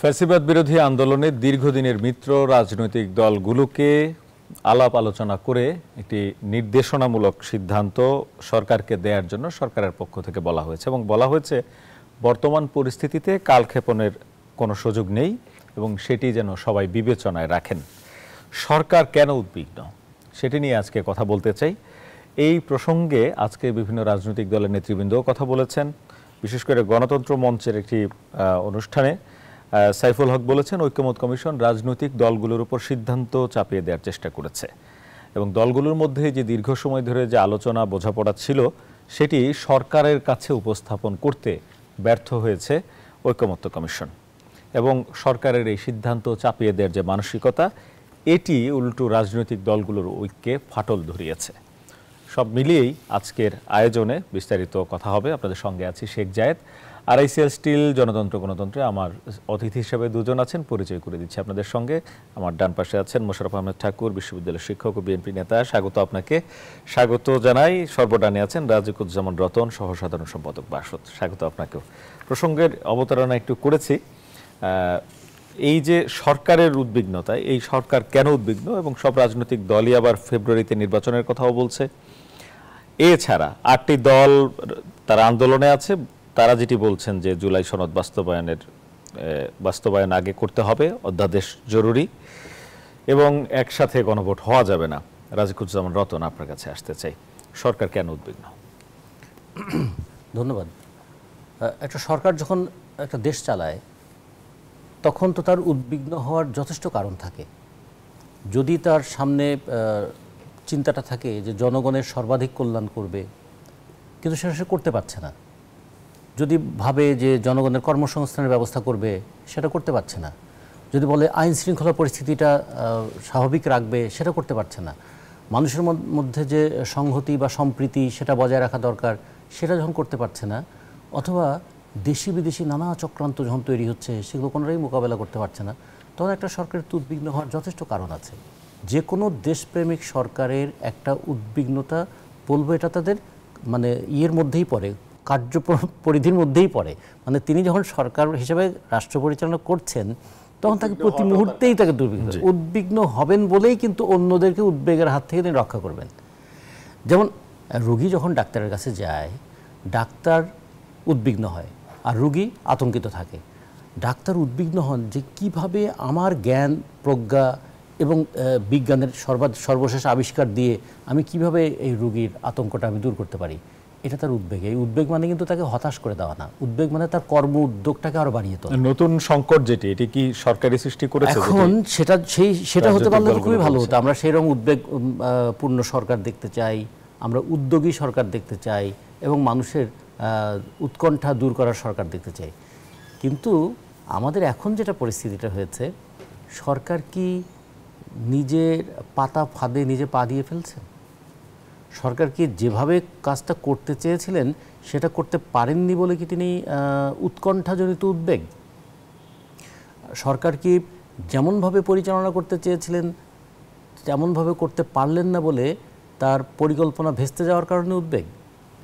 ফ্যাসিবাদ বিরোধী আন্দোলনে দীর্ঘদিনের মিত্র রাজনৈতিক দলগুলোকে আলাপ আলোচনা করে একটি নির্দেশনামূলক সিদ্ধান্ত সরকারকে দেওয়ার জন্য সরকারের পক্ষ থেকে বলা হয়েছে এবং বলা হয়েছে বর্তমান পরিস্থিতিতে কালক্ষেপণের কোনো সুযোগ নেই এবং সেটি যেন সবাই বিবেচনায় রাখেন। সরকার কেন উদ্বিগ্ন সেটি নিয়ে আজকে কথা বলতে চাই। এই প্রসঙ্গে আজকে বিভিন্ন রাজনৈতিক দলের নেতৃবৃন্দও কথা বলেছেন। বিশেষ করে গণতন্ত্র মঞ্চের একটি অনুষ্ঠানে সাইফুল হক বলেছেন, ঐক্যমত কমিশন রাজনৈতিক দলগুলোর উপর সিদ্ধান্ত চাপিয়ে দেওয়ার চেষ্টা করেছে এবং দলগুলোর মধ্যে যে দীর্ঘ সময় ধরে যে আলোচনা বোঝাপড়া ছিল সেটি সরকারের কাছে উপস্থাপন করতে ব্যর্থ হয়েছে ঐক্যমত্য কমিশন এবং সরকারের এই সিদ্ধান্ত চাপিয়ে দেওয়ার যে মানসিকতা এটি উল্টো রাজনৈতিক দলগুলোর ঐক্যে ফাটল ধরিয়েছে। সব মিলিয়েই আজকের আয়োজনে বিস্তারিত কথা হবে। আপনাদের সঙ্গে আছি শেখ জায়েদ। আরআইসিএল স্টিল জনতন্ত্র গণতন্ত্রে আমার অতিথি হিসেবে দুজন আছেন, পরিচয় করে দিচ্ছি আপনাদের সঙ্গে। আমার ডান পাশে আছেন মোশাররফ আহমেদ ঠাকুর, বিশ্ববিদ্যালয়ের শিক্ষক ও বিএনপি নেতা। স্বাগত আপনাকে। স্বাগত জানাই সর্বডানে আছেন রাজিকুজ্জামান রতন, সহ সাধারণ সম্পাদক বাসদ। স্বাগত আপনাকেও। প্রসঙ্গের অবতারণা একটু করেছি। এই যে সরকারের উদ্বিগ্নতা, এই সরকার কেন উদ্বিগ্ন এবং সব রাজনৈতিক দলই আবার ফেব্রুয়ারিতে নির্বাচনের কথাও বলছে। এছাড়া 8টি দল তারা আন্দোলনে আছে, তারা যেটি বলছেন যে জুলাই সনদ বাস্তবায়ন আগে করতে হবে, অধ্যাদেশ জরুরি এবং একসাথে গণভোট হওয়া যাবে না। রাজিকুজ্জামান রতন, আপনার কাছে আসতে চাই, সরকার কেন উদ্বিগ্ন? ধন্যবাদ। একটা সরকার যখন একটা দেশ চালায় তখন তো তার উদ্বিগ্ন হওয়ার যথেষ্ট কারণ থাকে। যদি তার সামনে চিন্তাটা থাকে যে জনগণের সর্বাধিক কল্যাণ করবে, কিন্তু সেটা সে করতে পারছে না। যদি ভাবে যে জনগণের কর্মসংস্থানের ব্যবস্থা করবে, সেটা করতে পারছে না। যদি বলে আইন শৃঙ্খলা পরিস্থিতিটা স্বাভাবিক রাখবে, সেটা করতে পারছে না। মানুষের মধ্যে যে সংহতি বা সম্প্রীতি সেটা বজায় রাখা দরকার, সেটা যখন করতে পারছে না, অথবা দেশি বিদেশি নানা চক্রান্ত যখন তৈরি হচ্ছে সেগুলো কোনোটাই মোকাবেলা করতে পারছে না, তখন একটা সরকারের উদ্বিগ্ন হওয়ার যথেষ্ট কারণ আছে। যে কোনো দেশপ্রেমিক সরকারের একটা উদ্বিগ্নতা, বলবো এটা তাদের মানে ইয়ের মধ্যেই পড়ে, কার্য পরিধির মধ্যেই পড়ে। মানে তিনি যখন সরকার হিসেবে রাষ্ট্র পরিচালনা করছেন তখন তাকে প্রতি মুহূর্তেই তাকে উদ্বিগ্ন হবেন বলেই কিন্তু অন্যদেরকে উদ্বেগের হাত থেকে তিনি রক্ষা করবেন। যেমন রোগী যখন ডাক্তারের কাছে যায়, ডাক্তার উদ্বিগ্ন হয় আর রোগী আতঙ্কিত থাকে। ডাক্তার উদ্বিগ্ন হন যে কিভাবে আমার জ্ঞান প্রজ্ঞা এবং বিজ্ঞানের সর্বশেষ আবিষ্কার দিয়ে আমি কিভাবে এই রোগীর আতঙ্কটা আমি দূর করতে পারি, এটা তার উদ্বেগ। এই উদ্বেগ মানে কিন্তু তাকে হতাশ করে দেওয়া না, উদ্বেগ মানে তার কর্ম উদ্যোগটাকে আরো বাড়িয়ে তোলা। নতুন সংকট যেটি, এটি কি সরকারি সৃষ্টি করেছে? এখন সেটা হতে পারলে খুবই ভালো হতো। আমরা সেই রকম উদ্বেগ পূর্ণ সরকার দেখতে চাই, আমরা উদ্যোগী সরকার দেখতে চাই এবং মানুষের উৎকণ্ঠা দূর করার সরকার দেখতে চাই। কিন্তু আমাদের এখন যেটা পরিস্থিতিটা হয়েছে, সরকার কি নিজের পাতা ফাঁদে নিজে পা দিয়ে ফেলছে? সরকার কি যেভাবে কাজটা করতে চেয়েছিলেন সেটা করতে পারেননি বলে কি তিনি উৎকণ্ঠাজনিত উদ্বেগ? সরকার কি যেমনভাবে পরিচালনা করতে চেয়েছিলেন তেমনভাবে করতে পারলেন না বলে তার পরিকল্পনা ভেস্তে যাওয়ার কারণে উদ্বেগ?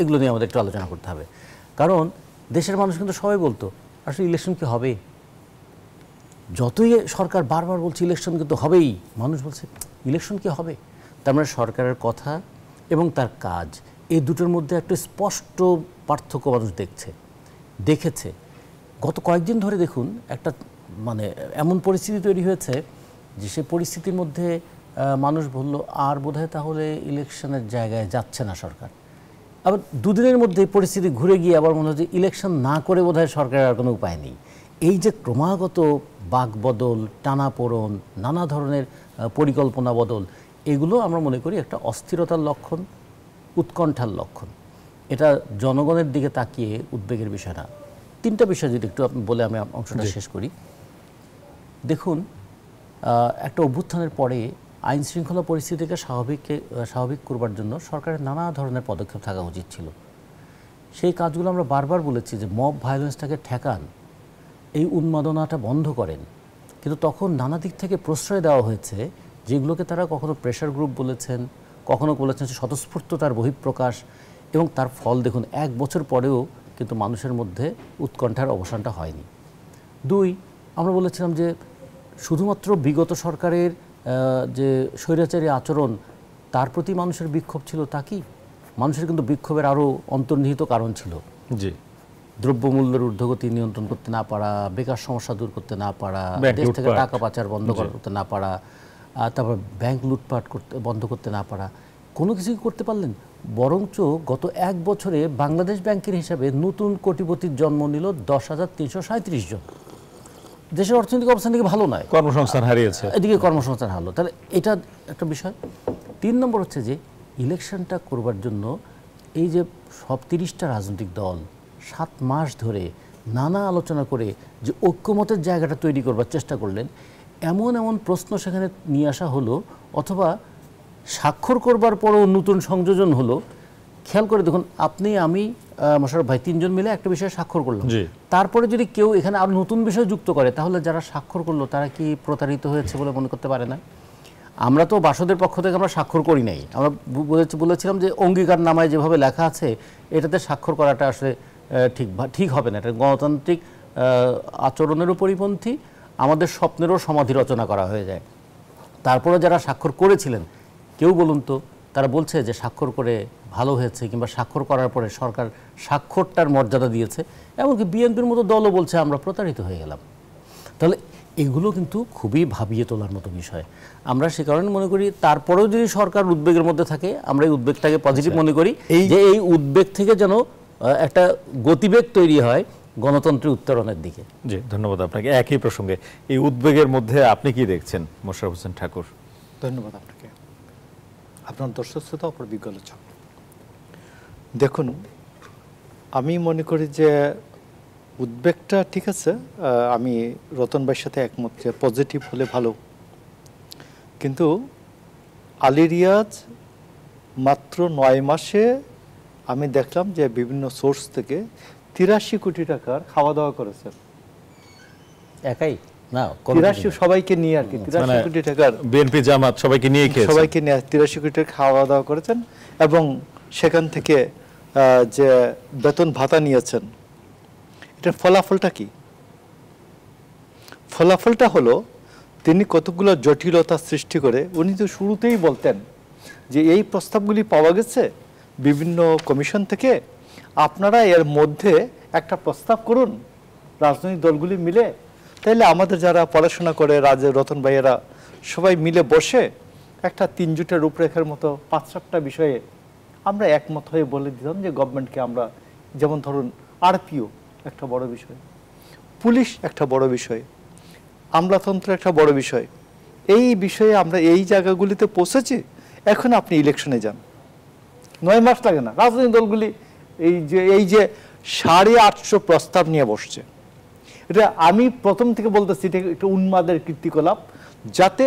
এগুলো নিয়ে আমাদের একটু আলোচনা করতে হবে। কারণ দেশের মানুষ কিন্তু সবাই বলতো আসলে ইলেকশন কি হবে, যতই সরকার বারবার বলছে ইলেকশন কিন্তু হবেই, মানুষ বলছে ইলেকশন কি হবে। তার মানে সরকারের কথা এবং তার কাজ, এই দুটোর মধ্যে একটা স্পষ্ট পার্থক্য মানুষ দেখেছে। গত কয়েকদিন ধরে দেখুন একটা মানে এমন পরিস্থিতি তৈরি হয়েছে যে সেই পরিস্থিতির মধ্যে মানুষ বলল আর বোধহয় তাহলে ইলেকশনের জায়গায় যাচ্ছে না সরকার। আবার দুদিনের মধ্যে পরিস্থিতি ঘুরে গিয়ে আবার মনে হচ্ছে ইলেকশন না করে বোধহয় সরকারের আর কোনো উপায় নেই। এই যে ক্রমাগত বাকবদল, টানাপোড়ন, নানা ধরনের পরিকল্পনা বদল, এগুলো আমরা মনে করি একটা অস্থিরতার লক্ষণ, উৎকণ্ঠার লক্ষণ। এটা জনগণের দিকে তাকিয়ে উদ্বেগের বিষয় না। 3টা বিষয় যদি একটু বলে আমি অংশটা শেষ করি। দেখুন, একটা অভ্যুত্থানের পরে আইন শৃঙ্খলা পরিস্থিতিকে স্বাভাবিক করবার জন্য সরকারের নানা ধরনের পদক্ষেপ থাকা উচিত ছিল। সেই কাজগুলো আমরা বারবার বলেছি যে মব ভায়োলেন্সটাকে ঠেকান, এই উন্মাদনাটা বন্ধ করেন। কিন্তু তখন নানা দিক থেকে প্রশ্রয় দেওয়া হয়েছে, যেগুলোকে তারা কখনো প্রেশার গ্রুপ বলেছেন, কখনো বলেছেন স্বতঃস্ফূর্ততার বহিঃপ্রকাশ, এবং তার ফল দেখুন 1 বছর পরেও কিন্তু মানুষের মধ্যে উৎকণ্ঠার অবসানটা হয়নি। 2, আমরা বলেছিলাম যে শুধুমাত্র বিগত সরকারের যে স্বৈরাচারী আচরণ তার প্রতি মানুষের বিক্ষোভ ছিল তা কি? মানুষের কিন্তু বিক্ষোভের আরও অন্তর্নিহিত কারণ ছিল। জি, দ্রব্যমূল্যের ঊর্ধ্বগতি নিয়ন্ত্রণ করতে না পারা, বেকার সমস্যা দূর করতে না পারা, দেশ থেকে টাকা পাচার বন্ধ করতে না পারা, তারপর ব্যাংক লুটপাট বন্ধ করতে না পারা, কোনো কিছুই করতে পারলেন? বরঞ্চ গত 1 বছরে বাংলাদেশ ব্যাংকের হিসাবে নতুন কোটিপতির জন্ম নিল 10,337 জন। দেশের অর্থনৈতিক অবস্থান থেকে ভালো নয়, কর্মসংস্থান হারিয়েছে, এদিকে কর্মসংস্থান হারলো। তাহলে এটা একটা বিষয়। 3 নম্বর হচ্ছে যে ইলেকশনটা করবার জন্য এই যে সব 30টা রাজনৈতিক দল 7 মাস ধরে নানা আলোচনা করে যে ঐক্যমতের জায়গাটা তৈরি করবার চেষ্টা করলেন, এমন এমন প্রশ্ন সেখানে নিয়ে আসা হলো, অথবা স্বাক্ষর করবার পরও নতুন সংযোজন হলো। খেয়াল করে দেখুন, আপনি, আমি, মোশাররফ ভাই 3 জন মিলে একটা বিষয়ে স্বাক্ষর করলাম। তারপরে যদি কেউ এখানে আরো নতুন বিষয় যুক্ত করে, তাহলে যারা স্বাক্ষর করলো তারা কি প্রতারিত হয়েছে বলে মনে করতে পারে না? আমরা তো বাসদের পক্ষ থেকে আমরা স্বাক্ষর করি নাই। আমরা বলেছিলাম যে অঙ্গীকার নামায় যেভাবে লেখা আছে এটাতে স্বাক্ষর করাটা আসলে ঠিক হবে না, এটা গণতান্ত্রিক আচরণেরও পরিপন্থী, আমাদের স্বপ্নেরও সমাধি রচনা করা হয়ে যায়। তারপরে যারা স্বাক্ষর করেছিলেন, কেউ বলুন তো, তারা বলছে যে স্বাক্ষর করে ভালো হয়েছে, কিংবা স্বাক্ষর করার পরে সরকার স্বাক্ষরটার মর্যাদা দিয়েছে। এমনকি বিএনপির মতো দলও বলছে আমরা প্রতারিত হয়ে গেলাম। তাহলে এগুলো কিন্তু খুবই ভাবিয়ে তোলার মতো বিষয়। আমরা সে কারণে মনে করি, তারপরেও যদি সরকার উদ্বেগের মধ্যে থাকে, আমরা এই উদ্বেগটাকে পজিটিভ মনে করি, যে এই উদ্বেগ থেকে যেন একটা গতিবেগ তৈরি হয় গণতন্ত্রের উত্তরণের দিকে। জি, ধন্যবাদ আপনাকে। একই প্রসঙ্গে এই উদ্বেগের মধ্যে আপনি কি দেখছেন মোশাররফ হোসেন ঠাকুর? ধন্যবাদ আপনাকে, আপনার দর্শক শ্রোতা অপর বিজ্ঞ আলোচক। দেখুন, আমি মনে করি যে উদ্বেগটা ঠিক আছে, আমি রতন ভাইয়ের সাথে একমত যে পজিটিভ হলে ভালো। কিন্তু আলী রিয়াজ মাত্র 9 মাসে আমি দেখলাম যে বিভিন্ন সোর্স থেকে 83 কোটি টাকার খাওয়া দাওয়া করেছেন। একাই না, 83 সবাইকে নিয়ে আর কি, 83 কোটি টাকার বিএনপি জামাত সবাইকে নিয়ে খেয়েছেন, সবাইকে নিয়ে 83 কোটি টাকা খাওয়া দাওয়া করেছেন, এবং সেখান থেকে যে বেতন ভাতা নিয়েছেন। এটার ফলাফলটা কি? ফলাফলটা হলো তিনি কতগুলো জটিলতা সৃষ্টি করে, উনি তো শুরুতেই বলতেন যে এই প্রস্তাবগুলি পাওয়া গেছে বিভিন্ন কমিশন থেকে, আপনারা এর মধ্যে একটা প্রস্তাব করুন রাজনৈতিক দলগুলি মিলে, তাইলে আমাদের যারা পড়াশোনা করে, রতন ভাইয়েরা সবাই মিলে বসে একটা 3 জোটের রূপরেখার মতো 5-7টা বিষয়ে আমরা একমত হয়ে বলে দিতাম যে গভর্নমেন্টকে আমরা, যেমন ধরুন আরপিও একটা বড় বিষয়, পুলিশ একটা বড় বিষয়, আমলাতন্ত্র একটা বড় বিষয়, এই বিষয়ে আমরা এই জায়গাগুলিতে পৌঁছেছি। এখন আপনি ইলেকশনে যান, 9 মাস লাগে না। রাজনৈতিক দলগুলি এই যে 850 প্রস্তাব নিয়ে বসছে, এটা আমি প্রথম থেকে বলতেছি এটা একটা উন্মাদের কীর্তিকলাপ, যাতে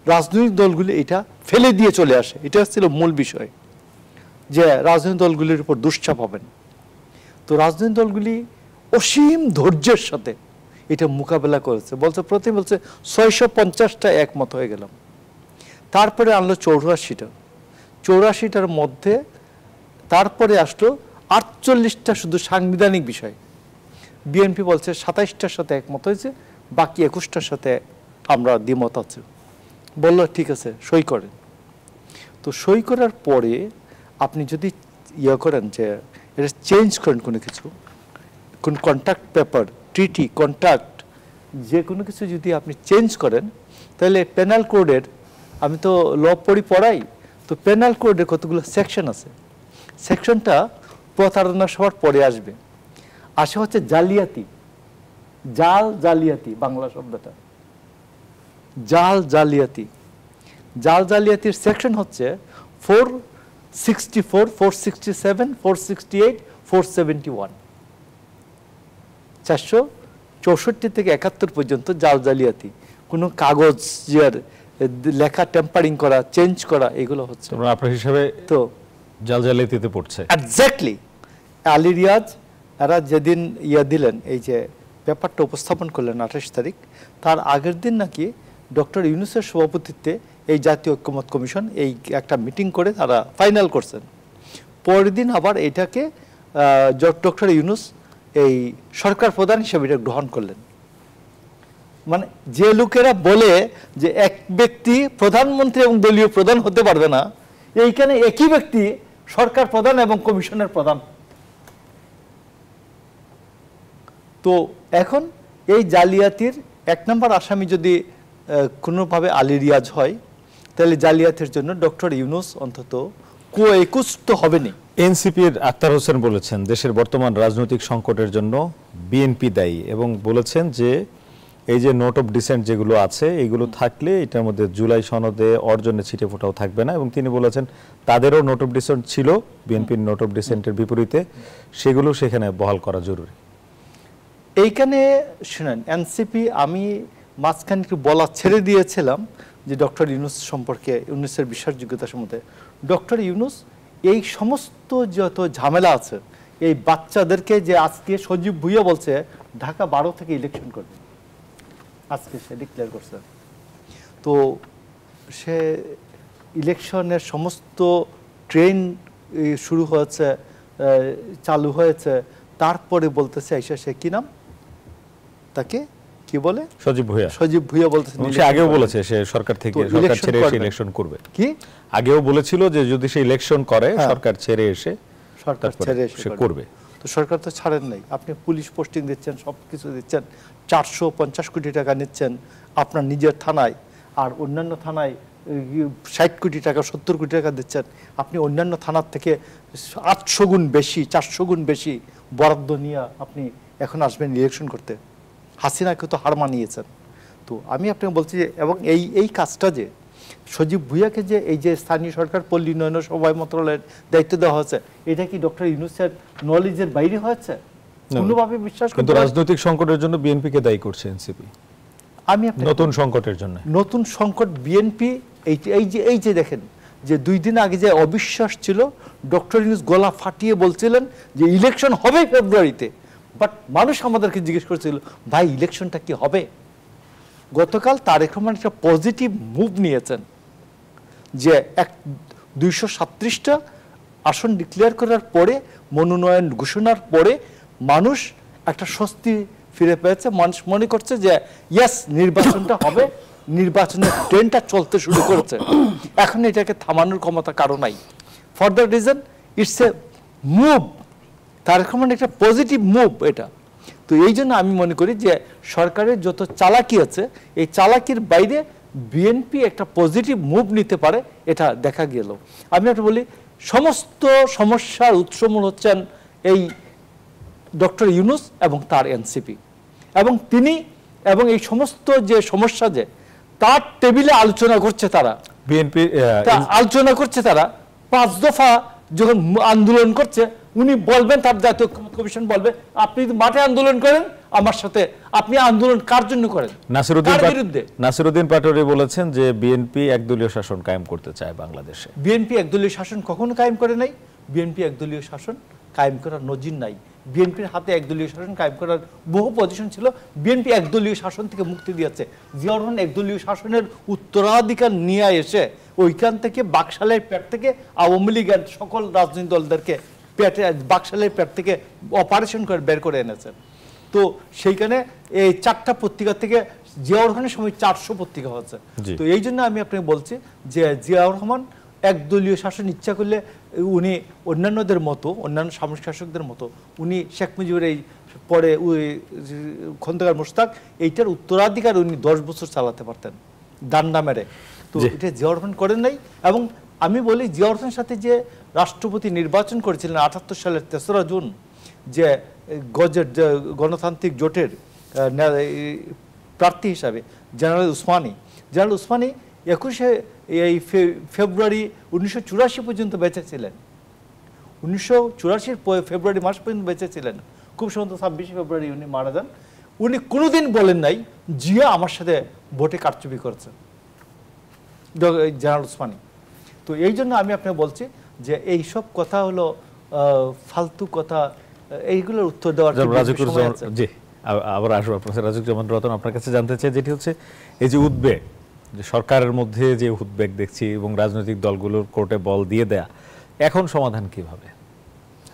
রাজনৈতিক দলগুলি এটা ফেলে দিয়ে চলে আসে। এটা ছিল মূল বিষয়, যে রাজনৈতিক দলগুলির উপর দুশ্চাপ হবেন। তো রাজনৈতিক দলগুলি অসীম ধৈর্যের সাথে এটা মোকাবেলা করেছে। প্রথমে বলছে 650টা একমত হয়ে গেলাম, তারপরে আনলো 84টার মধ্যে, তারপরে আসলো 48টা শুধু সাংবিধানিক বিষয়। বিএনপি বলছে 27টার সাথে একমত হয়েছে, বাকি 21টার সাথে আমরা দ্বিমত আছে। বললো ঠিক আছে, সই করেন। তো সই করার পরে আপনি যদি করেন যে এটা চেঞ্জ করেন কোনো কিছু, কোন কন্ট্রাক্ট পেপার, ট্রিটি, কন্ট্রাক্ট, যে কোনো কিছু যদি আপনি চেঞ্জ করেন, তাহলে পেনাল কোডের, আমি তো ল পড়াই, তো পেনাল কোডের কতগুলো সেকশন আছে। সেকশনটা প্রতারণা সবার পরে আসবে হচ্ছে জালিয়াতি, জালিয়াতি বাংলা শব্দটা, জালিয়াতির সেকশন হচ্ছে 464, 467, 468, 471, 464 থেকে 71 পর্যন্ত জালিয়াতি, কোনো কাগজের লেখা টেম্পারিং করা, চেঞ্জ করা, এগুলো হচ্ছে আপনার হিসাবে তো জালিয়াতিতে পড়ছে। এক্স্যাক্টলি। আলী রিয়াজ এরা যেদিন দিলেন, এই যে পেপারটা উপস্থাপন করলেন 28 তারিখ, তার আগের দিন নাকি ডক্টর ইউনূসের সভাপতিত্বে এই জাতীয় ঐক্যমত কমিশন এই একটা মিটিং করে তারা ফাইনাল করছেন। পরের দিন আবার এটাকে ডক্টর ইউনূস এই সরকার প্রধান হিসেবে এটা গ্রহণ করলেন। মানে যে লোকেরা বলে যে এক ব্যক্তি প্রধানমন্ত্রী এবং দলীয় প্রধান হতে পারবে না, এইখানে একই ব্যক্তি সরকার প্রধান এবং কমিশনের প্রধান। তো এখন এই জালিয়াতির 1 নম্বর আসামি যদি কোনোভাবে আলী রিয়াজ হয়, তাহলে জালিয়াতির জন্য ডক্টর ইউনূস অন্তত কুএকুশ তো হবেনি। এনসিপির আক্তার হোসেন বলেছেন দেশের বর্তমান রাজনৈতিক সংকটের জন্য বিএনপি দায়ী, এবং বলেছেন যে এই যে নোট অফ ডিসেন্ট যেগুলো আছে এগুলো থাকলে এটার মধ্যে জুলাই সনদে অর্জনে ছিটে ফোটাও থাকবে না, এবং তিনি বলেছেন তাদেরও নোট অফ ডিসেন্ট ছিল বিএনপির নোট অফ ডিসেন্টের বিপরীতে, সেগুলো সেখানে বহাল করা জরুরি। এইখানে শুনেন, এনসিপি আমি মাঝখানে একটু বলা ছেড়ে দিয়েছিলাম যে ডক্টর ইউনূস সম্পর্কে, ইউনূসের বিশ্বাসযোগ্যতা সম্বন্ধে। ডক্টর ইউনূস এই সমস্ত যত ঝামেলা আছে, এই বাচ্চাদেরকে যে আজকে সজীব ভুইয়া বলছে ঢাকা 12 থেকে ইলেকশন করবে, আজকে সে ডিক্লেয়ার করছে। তো সে ইলেকশনের সমস্ত ট্রেন শুরু হয়েছে, চালু হয়েছে, তারপরে বলতেছে এসে সে কি নাম, তাকে কি বলে, সজীব ভুইয়া। সজীব ভুইয়া বলতেছে, সে আগেও বলেছে সে সরকার থেকে, সরকার ছেড়ে এসে ইলেকশন করবে। কি আগেও বলেছিল যে যদি সে ইলেকশন করে সরকার ছেড়ে এসে সরকার ছেড়ে এসে করবে। তো সরকার তো ছাড়েন নাই, আপনি পুলিশ পোস্টিং দিচ্ছেন, সব কিছু দিচ্ছেন, 450 কোটি টাকা নিচ্ছেন আপনার নিজের থানায়, আর অন্যান্য থানায় 60 কোটি টাকা 70 কোটি টাকা দিচ্ছেন। আপনি অন্যান্য থানার থেকে 800 গুণ বেশি 400 গুণ বেশি বরাদ্দ নিয়ে আপনি এখন আসবেন ইলেকশন করতে। হাসিনাকে তো হার মানিয়েছেন। তো আমি আপনাকে বলছি যে, এবং এই কাজটা যে সজীব ভুইয়াকে যে এই যে স্থানীয় সরকার পল্লী উন্নয়ন সবাই মন্ত্রণালয়ের দায়িত্ব দেওয়া হয়েছে, এটা কি ডক্টর ইউনূসের নলেজের বাইরে হয়েছে? কোনোভাবে বিশ্বাস করতে কিন্তু রাজনৈতিক সংকটের জন্য বিএনপিকে দায়ী করছে এনসিপি, আমি নতুন সংকটের জন্য। নতুন সংকট বিএনপি এই যে দেখেন যে 2 দিন আগে যে অবিশ্বাস ছিল, ডক্টর ইউনূস গলা ফাটিয়ে বলছিলেন যে ইলেকশন হবে ফেব্রুয়ারিতে, বাট মানুষ আমাদেরকে জিজ্ঞেস করেছিল ভাই ইলেকশনটা কি হবে। গতকাল তারেক রহমান একটা পজিটিভ মুভ নিয়েছেন যে 237টা আসন ডিক্লেয়ার করার পরে, মনোনয়ন ঘোষণার পরে মানুষ একটা স্বস্তি ফিরে পেয়েছে। মানুষ মনে করছে যে ইয়েস নির্বাচনটা হবে, নির্বাচনের ট্রেনটা চলতে শুরু করেছে, এখন এটাকে থামানোর ক্ষমতা কারো নাই। For the reason it's a move, Tarique Rahman একটা পজিটিভ মুভ এটা। তো এই জন্য আমি মনে করি যে সরকারের যত চালাকি আছে, এই চালাকির বাইরে বিএনপি একটা পজিটিভ মুভ নিতে পারে, এটা দেখা গেল। আমি একটা বলি, সমস্ত সমস্যার উৎসমূল হচ্ছেন এই ডক্টর ইউনূস এবং তার এনসিপি, এবং তিনি এবং এই সমস্ত যে সমস্যা যে তার টেবিলে আলোচনা করছে তারা, বিএনপি আলোচনা করছে তারা 5 দফা যখন আন্দোলন করছে, উনি বলবেন, তার জাতীয় কমিশন বলবে আপনি মাঠে আন্দোলন করেন আমার সাথে, আপনি আন্দোলন কার জন্য করেন? নাসিরউদ্দিন পাটোয়ারি বলেছেন যে বিএনপি একদলীয় শাসন কায়েম করতে চায় বাংলাদেশে। বিএনপি একদলীয় শাসন কখনো কায়েম করে নাই। বিএনপি একদলীয় শাসন কায়েম করার নজির নাই। বিএনপির হাতে একদলীয় শাসন কায়েম করার বহু পজিশন ছিল। বিএনপি একদলীয় শাসন থেকে মুক্তি দিয়েছে। জিয়াউর রহমান একদলীয় শাসনের উত্তরাধিকার নিয়ে এসে ওইখান থেকে বাকশালের পেট থেকে আওয়ামী লীগের সকল রাজনৈতিক দলদেরকে পেটে, বাকশালের পেট থেকে অপারেশন করে বের করে এনেছেন। তো সেইখানে এই 4টা পত্রিকা থেকে জিয়াউর রহমানের সময় 400 পত্রিকা হচ্ছে। তো এই জন্য আমি আপনাকে বলছি যে জিয়াউর রহমান একদলীয় শাসন ইচ্ছা করলে উনি অন্যান্যদের মতো, অন্যান্য সামরিক শাসকদের মতো, উনি শেখ মুজিবের এই পরে খন্দকার মোশতাক এইটার উত্তরাধিকার উনি 10 বছর চালাতে পারতেন ডান্ডা মেরে। তো এটা জিয়াউর রহমান করেন নাই। এবং আমি বলি জিয়াউর রহমানের সাথে যে রাষ্ট্রপতি নির্বাচন করেছিলেন 78 সালের 3রা জুন, যে গণতান্ত্রিক জোটের প্রার্থী হিসাবে জেনারেল উসমানী 21 ফেব্রুয়ারি 1984 পর্যন্ত বেঁচে ছিলেন। 1984 ফেব্রুয়ারি মাস পর্যন্ত বেঁচে ছিলেন। খুব সম্ভবত 26 ফেব্রুয়ারি উনি মারা যান। উনি কোনোদিন বলেন নাই জিয়া আমার সাথে ভোটে কারচুপি করেছে, জেনারেল উসমানী। তো এই জন্য আমি আপনাকে বলছি যে এই সব কথা হলো ফালতু কথা, এইগুলোর উত্তর দেওয়ার জি আবার আসবো প্রফেসর রাজিকুজ্জামান রতন আপনার কাছে জানতে চাই, যেটি হচ্ছে এই যে উদ্বেগ, যে সরকারের মধ্যে যে উদ্বেগ দেখছি এবং রাজনৈতিক দলগুলোর কোর্টে বল দিয়ে দেয়া, এখন সমাধান কিভাবে?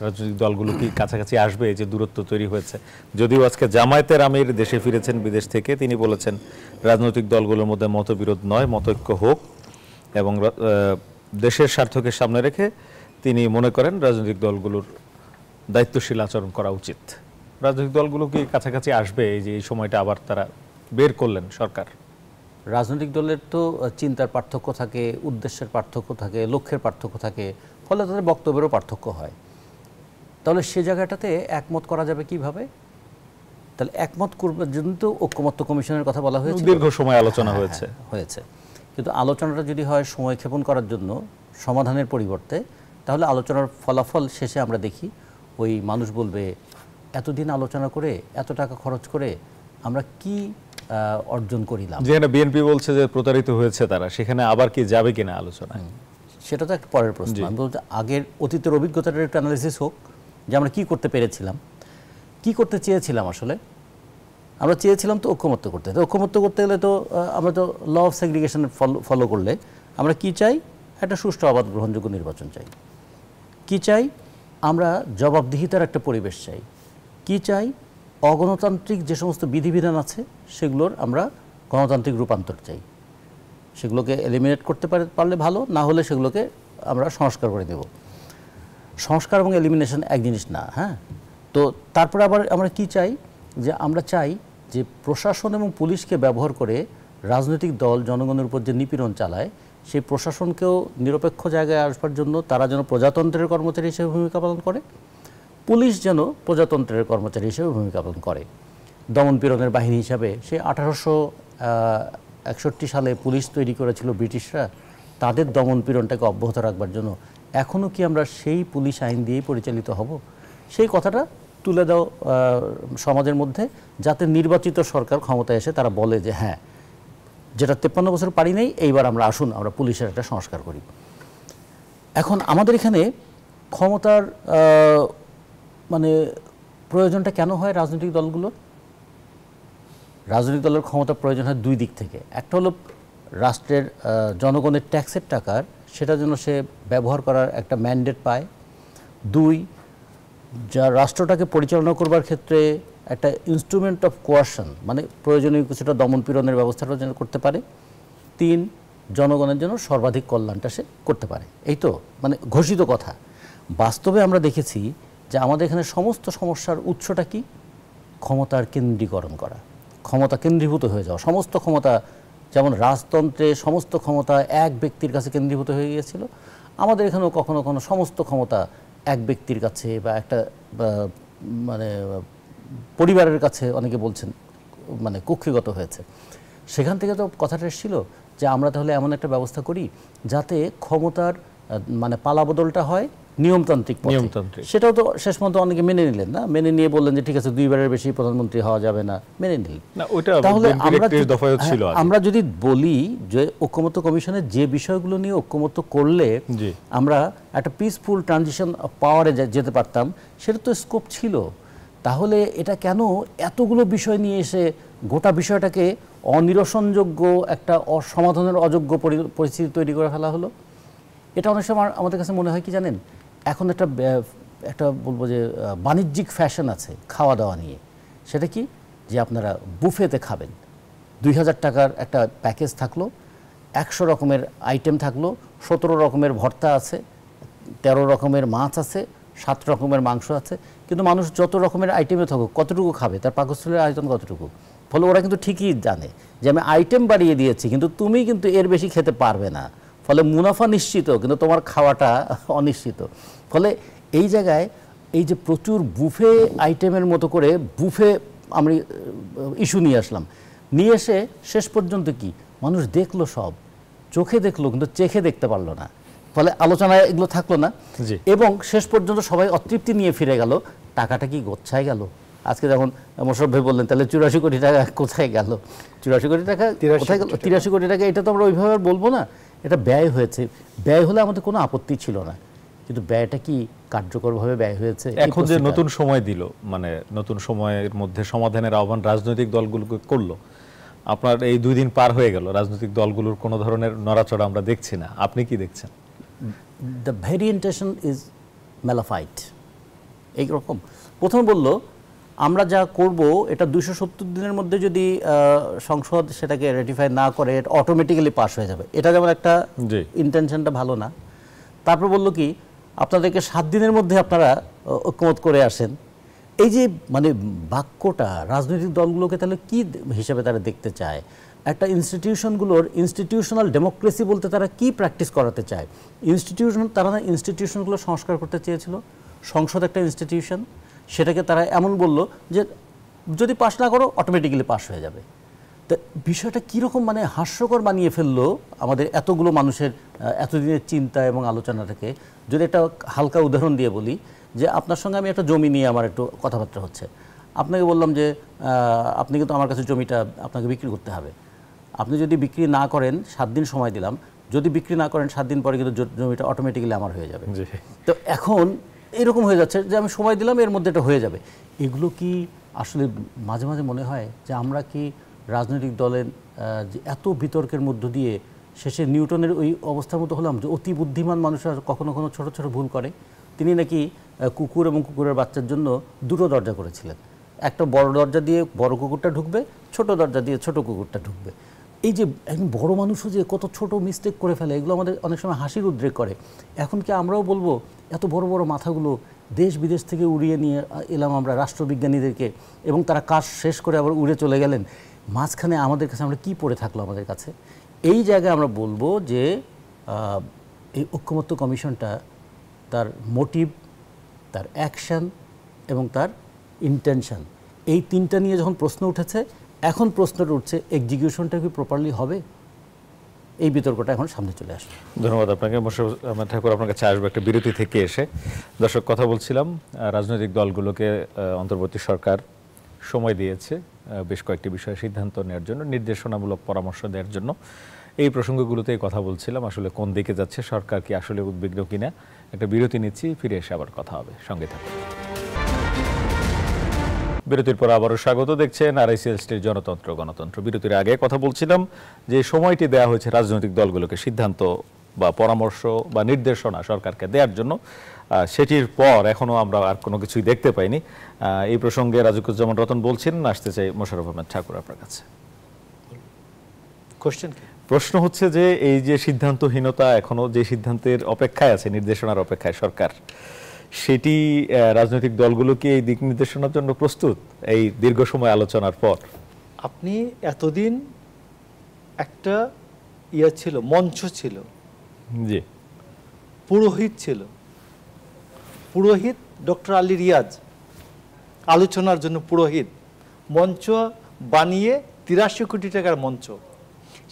রাজনৈতিক দলগুলো কি কাছাকাছি আসবে, এই যে দূরত্ব তৈরি হয়েছে? যদিও আজকে জামায়াতের আমির দেশে ফিরেছেন বিদেশ থেকে, তিনি বলেছেন রাজনৈতিক দলগুলোর মধ্যে মতবিরোধ নয়, মতৈক্য হোক, এবং দেশের স্বার্থকে সামনে রেখে তিনি মনে করেন রাজনৈতিক দলগুলোর দায়িত্বশীল আচরণ করা উচিত। রাজনৈতিক দলগুলো কি কাছাকাছি আসবে, এই যে এই সময়টা আবার তারা বের করলেন সরকার? রাজনৈতিক দলের তো চিন্তার পার্থক্য থাকে, উদ্দেশ্যের পার্থক্য থাকে, লক্ষ্যের পার্থক্য থাকে, ফলে তাদের বক্তব্যেরও পার্থক্য হয়। তাহলে সে জায়গাটাতে একমত করা যাবে কিভাবে? তাহলে একমত করবার জন্য তো ঐকমত্য কমিশনের কথা বলা হয়েছে, দীর্ঘ সময় আলোচনা হয়েছে। হয়েছে, কিন্তু আলোচনাটা যদি হয় সময় ক্ষেপণ করার জন্য সমাধানের পরিবর্তে, তাহলে আলোচনার ফলাফল শেষে আমরা দেখি ওই মানুষ বলবে এতদিন আলোচনা করে এত টাকা খরচ করে আমরা কি অর্জন করিলাম। যেখানে বিএনপি বলছে যে প্রতারিত হয়েছে তারা, সেখানে আবার কি যাবে কিনা আলোচনায়? সেটা তো একটা পরের প্রশ্ন। আমি বলতে আগের অতীতের অভিজ্ঞতাটার একটা অ্যানালিসিস হোক, যে আমরা কী করতে পেরেছিলাম, কি করতে চেয়েছিলাম। আসলে আমরা চেয়েছিলাম তো ঐকমত্য করতে। তো ঐকমত্য করতে গেলে তো আমরা তো ল অফ সেগ্রিগেশন ফলো করলে আমরা কি চাই? একটা সুষ্ঠু অবাধ গ্রহণযোগ্য নির্বাচন চাই। কি চাই? আমরা জবাবদিহিতার একটা পরিবেশ চাই। কি চাই? অগণতান্ত্রিক যে সমস্ত বিধিবিধান আছে সেগুলোর আমরা গণতান্ত্রিক রূপান্তর চাই। সেগুলোকে এলিমিনেট করতে পারলে ভালো, না হলে সেগুলোকে আমরা সংস্কার করে দেব। সংস্কার এবং এলিমিনেশন এক জিনিস না, হ্যাঁ। তো তারপরে আবার আমরা কি চাই? যে আমরা চাই যে প্রশাসন এবং পুলিশকে ব্যবহার করে রাজনৈতিক দল জনগণের উপর যে নিপীড়ন চালায়, সেই প্রশাসনকেও নিরপেক্ষ জায়গায় আসবার জন্য তারা যেন প্রজাতন্ত্রের কর্মচারী হিসেবে ভূমিকা পালন করে, পুলিশ যেন প্রজাতন্ত্রের কর্মচারী হিসেবে ভূমিকা পালন করে। দমনপীড়নের বাহিনী হিসাবে সে 1861 সালে পুলিশ তৈরি করেছিল ব্রিটিশরা, তাদের দমনপীড়নটাকে অব্যাহত রাখবার জন্য। এখনও কি আমরা সেই পুলিশ আইন দিয়েই পরিচালিত হব? সেই কথাটা তুলে দাও সমাজের মধ্যে, যাতে নির্বাচিত সরকার ক্ষমতায় এসে তারা বলে যে হ্যাঁ, যেটা 53 বছর পারি নাই, এইবার আমরা আসুন আমরা পুলিশের একটা সংস্কার করি। এখন আমাদের এখানে ক্ষমতার মানে প্রয়োজনটা কেন হয় রাজনৈতিক দলগুলোর? রাজনৈতিক দলের ক্ষমতার প্রয়োজন হয় দুই দিক থেকে। একটা হলো রাষ্ট্রের জনগণের ট্যাক্সের টাকার সেটা যেন সে ব্যবহার করার একটা ম্যান্ডেট পায়। দুই, যা রাষ্ট্রটাকে পরিচালনা করবার ক্ষেত্রে একটা ইনস্ট্রুমেন্ট অফ কোয়ারশন, মানে প্রয়োজনীয় কিছুটা দমনপীড়নের ব্যবস্থাটা যেন করতে পারে। তিন, জনগণের জন্য সর্বাধিক কল্যাণটা সে করতে পারে। এই তো মানে ঘোষিত কথা। বাস্তবে আমরা দেখেছি যে আমাদের এখানে সমস্ত সমস্যার উৎসটা কি? ক্ষমতার কেন্দ্রীকরণ করা, ক্ষমতা কেন্দ্রীভূত হয়ে যাওয়া। সমস্ত ক্ষমতা, যেমন রাজতন্ত্রে সমস্ত ক্ষমতা এক ব্যক্তির কাছে কেন্দ্রীভূত হয়ে গিয়েছিল, আমাদের এখানেও কখনো কখনো সমস্ত ক্ষমতা এক ব্যক্তির কাছে বা একটা মানে পরিবারের কাছে, অনেকে বলছেন মানে কক্ষিগত হয়েছে। সেখান থেকে তো কথাটা এসেছিল যে আমরা তাহলে এমন একটা ব্যবস্থা করি যাতে ক্ষমতার মানে পালাবদলটা হয় নিয়মতান্ত্রিক পথে। সেটাও তো শেষ পর্যন্ত অনেকে মেনে নিলেন না, মেনে নিয়ে বললেন যে ঠিক আছে 2 বারের বেশি প্রধানমন্ত্রী হওয়া যাবে না, মেনে নিলেন। তাহলে আমরা যদি বলি যে ঐকমত্য কমিশনের যে বিষয়গুলো নিয়ে ঐকমত্য করলে আমরা একটা পিসফুল ট্রানজিশন পাওয়ারে যেতে পারতাম, সেটা তো স্কোপ ছিল। তাহলে এটা কেন এতগুলো বিষয় নিয়ে এসে গোটা বিষয়টাকে অনিরসনযোগ্য একটা সমাধানের অযোগ্য পরিস্থিতি তৈরি করে ফেলা হলো? এটা অনেক সময় আমাদের কাছে মনে হয় কি জানেন, এখন একটা বলবো যে বাণিজ্যিক ফ্যাশন আছে খাওয়া দাওয়া নিয়ে। সেটা কি? যে আপনারা বুফেতে খাবেন, 2000 টাকার একটা প্যাকেজ থাকলো, 100 রকমের আইটেম থাকলো, 17 রকমের ভর্তা আছে, 13 রকমের মাছ আছে, 7 রকমের মাংস আছে। কিন্তু মানুষ যত রকমের আইটেমে থাকুক কতটুকু খাবে, তার পাকস্থলীর আয়তন কতটুকু? ফলে ওরা কিন্তু ঠিকই জানে যে আমি আইটেম বাড়িয়ে দিয়েছি, কিন্তু তুমি কিন্তু এর বেশি খেতে পারবে না। ফলে মুনাফা নিশ্চিত, কিন্তু তোমার খাওয়াটা অনিশ্চিত। ফলে এই জায়গায় এই যে প্রচুর বুফে আইটেমের মতো করে বুফে আমরা ইস্যু নিয়ে আসলাম, নিয়ে এসে শেষ পর্যন্ত কি মানুষ দেখলো, সব চোখে দেখলো কিন্তু চেখে দেখতে পারলো না। ফলে আলোচনায় এগুলো থাকলো না, এবং শেষ পর্যন্ত সবাই অতৃপ্তি নিয়ে ফিরে গেল। টাকাটা কি গোচ্ছায় গেল? আজকে যখন মোশাররফ ভাই বললেন তাহলে 84 কোটি টাকা কোথায় গেল? 84 কোটি টাকা কোথায় গেল? 83 কোটি টাকা, এটা তো আমরা ওইভাবে আর বলবো না, এটা ব্যয় হয়েছে। ব্যয় হলে আমাদের কোনো আপত্তি ছিল না, কিন্তু ব্যয়টা কি কার্যকরভাবে ব্যয় হয়েছে? এখন যে নতুন সময় দিল, মানে নতুন সময়ের মধ্যে সমাধানের আহ্বান রাজনৈতিক দলগুলোকে করলো, আপনার এই 2 দিন পার হয়ে গেল, রাজনৈতিক দলগুলোর কোনো ধরনের নড়াচড়া আমরা দেখছি না। আপনি কি দেখছেন? The variation is malafide. এইরকম প্রথমে বলল আমরা যা করব এটা 270 দিনের মধ্যে যদি সংসদ সেটাকে রেটিফাই না করে এটা অটোমেটিক্যালি পাস হয়ে যাবে। এটা যেমন একটা ইন্টেনশনটা ভালো না। তারপর বলল কি আপনাদেরকে 7 দিনের মধ্যে আপনারা ঐক্যমত করে আসেন। এই যে মানে বাক্যটা রাজনৈতিক দলগুলোকে তাহলে কি হিসাবে তারা দেখতে চায়, একটা ইনস্টিটিউশনগুলোর ইনস্টিটিউশনাল ডেমোক্রেসি বলতে তারা কি প্র্যাকটিস করাতে চায়? তারা না ইনস্টিটিউশনগুলো সংস্কার করতে চেয়েছিল। সংসদ একটা ইনস্টিটিউশন, সেটাকে তারা এমন বলল যে যদি পাস না করো অটোমেটিক্যালি পাস হয়ে যাবে। তো বিষয়টা কীরকম মানে হাস্যকর বানিয়ে ফেললো আমাদের এতগুলো মানুষের এতদিনের চিন্তা এবং আলোচনাটাকে। যদি একটা হালকা উদাহরণ দিয়ে বলি যে আপনার সঙ্গে আমি একটা জমি নিয়ে আমার একটু কথাবার্তা হচ্ছে, আপনাকে বললাম যে আপনি কিন্তু আমার কাছে জমিটা আপনাকে বিক্রি করতে হবে। আপনি যদি বিক্রি না করেন 7 দিন সময় দিলাম, যদি বিক্রি না করেন 7 দিন পরে কিন্তু জমিটা অটোমেটিক্যালি আমার হয়ে যাবে। তো এখন এরকম হয়ে যাচ্ছে যে আমি সময় দিলাম এর মধ্যে এটা হয়ে যাবে। এগুলো কি আসলে মাঝে মাঝে মনে হয় যে আমরা কি রাজনৈতিক দলের যে এত বিতর্কের মধ্য দিয়ে শেষে নিউটনের ওই অবস্থার মতো হলাম যে অতি বুদ্ধিমান মানুষরা কখনো কখনো ছোট ছোট ভুল করে। তিনি নাকি কুকুর এবং কুকুরের বাচ্চার জন্য 2টো দরজা করেছিলেন, একটা বড় দরজা দিয়ে বড় কুকুরটা ঢুকবে, ছোট দরজা দিয়ে ছোট কুকুরটা ঢুকবে। এই যে একজন বড় মানুষও যে কত ছোট মিস্টেক করে ফেলে, এগুলো আমাদের অনেক সময় হাসির উদ্রেক করে। এখন কি আমরাও বলবো এত বড় বড় মাথাগুলো দেশ বিদেশ থেকে উড়িয়ে নিয়ে এলাম আমরা রাষ্ট্রবিজ্ঞানীদেরকে, এবং তারা কাজ শেষ করে আবার উড়ে চলে গেলেন, মাঝখানে আমাদের কাছে আমরা কি পড়ে থাকলো আমাদের কাছে? এই জায়গায় আমরা বলবো যে এই ঐকমত্য কমিশনটা তার মোটিভ, তার অ্যাকশন এবং তার ইন্টেনশন, এই 3টা নিয়ে যখন প্রশ্ন উঠেছে, এখন প্রশ্নটা উঠছে এক্সিকিউশনটা কি প্রপারলি হবে? এই বিতর্কটা এখন সামনে চলে আসবে। ধন্যবাদ আপনাকে মোশাররফ আহমেদ ঠাকুর। আপনার কাছে আসবে একটা বিরতি থেকে এসে। দর্শক, কথা বলছিলাম রাজনৈতিক দলগুলোকে অন্তর্বর্তী সরকার সময় দিয়েছে বেশ কয়েকটি বিষয়ে সিদ্ধান্ত নেওয়ার জন্য, নির্দেশনামূলক পরামর্শ দেওয়ার জন্য। এই প্রসঙ্গগুলোতেই কথা বলছিলাম, আসলে কোন দিকে যাচ্ছে সরকার, কি আসলে উদ্বিগ্ন কিনা। একটা বিরতি নিচ্ছি, ফিরে এসে আবার কথা হবে, সঙ্গে থাকুন। বিরতির পর আবারও স্বাগত। দেখছেন RICLSTর জনতন্ত্র গণতন্ত্র। বিরতির আগে কথা বলছিলাম যে সময়টি দেওয়া হয়েছে রাজনৈতিক দলগুলোকে সিদ্ধান্ত বা পরামর্শ বা নির্দেশনা সরকারকে দেওয়ার জন্য, সেটির পর এখনো আমরা আর কোনো কিছুই দেখতে পাইনি। এই প্রসঙ্গে রাজিকুজ্জামান রতন বলছেন, আসতে চাই মোশাররফ আহমেদ ঠাকুর আপনার কাছে। প্রশ্ন হচ্ছে যে এই যে সিদ্ধান্তহীনতা, এখনো যে সিদ্ধান্তের অপেক্ষায় আছে, নির্দেশনার অপেক্ষায় সরকার, সেটি রাজনৈতিক দলগুলো কি এই দিক নির্দেশনার জন্য প্রস্তুত এই দীর্ঘ সময় আলোচনার পর? আপনি এতদিন একটা ছিল, মঞ্চ ছিল, জি, পুরোহিত ছিল, পুরোহিত ডক্টর আলী রিয়াজ আলোচনার জন্য পুরোহিত মঞ্চ বানিয়ে 83 কোটি টাকার মঞ্চ,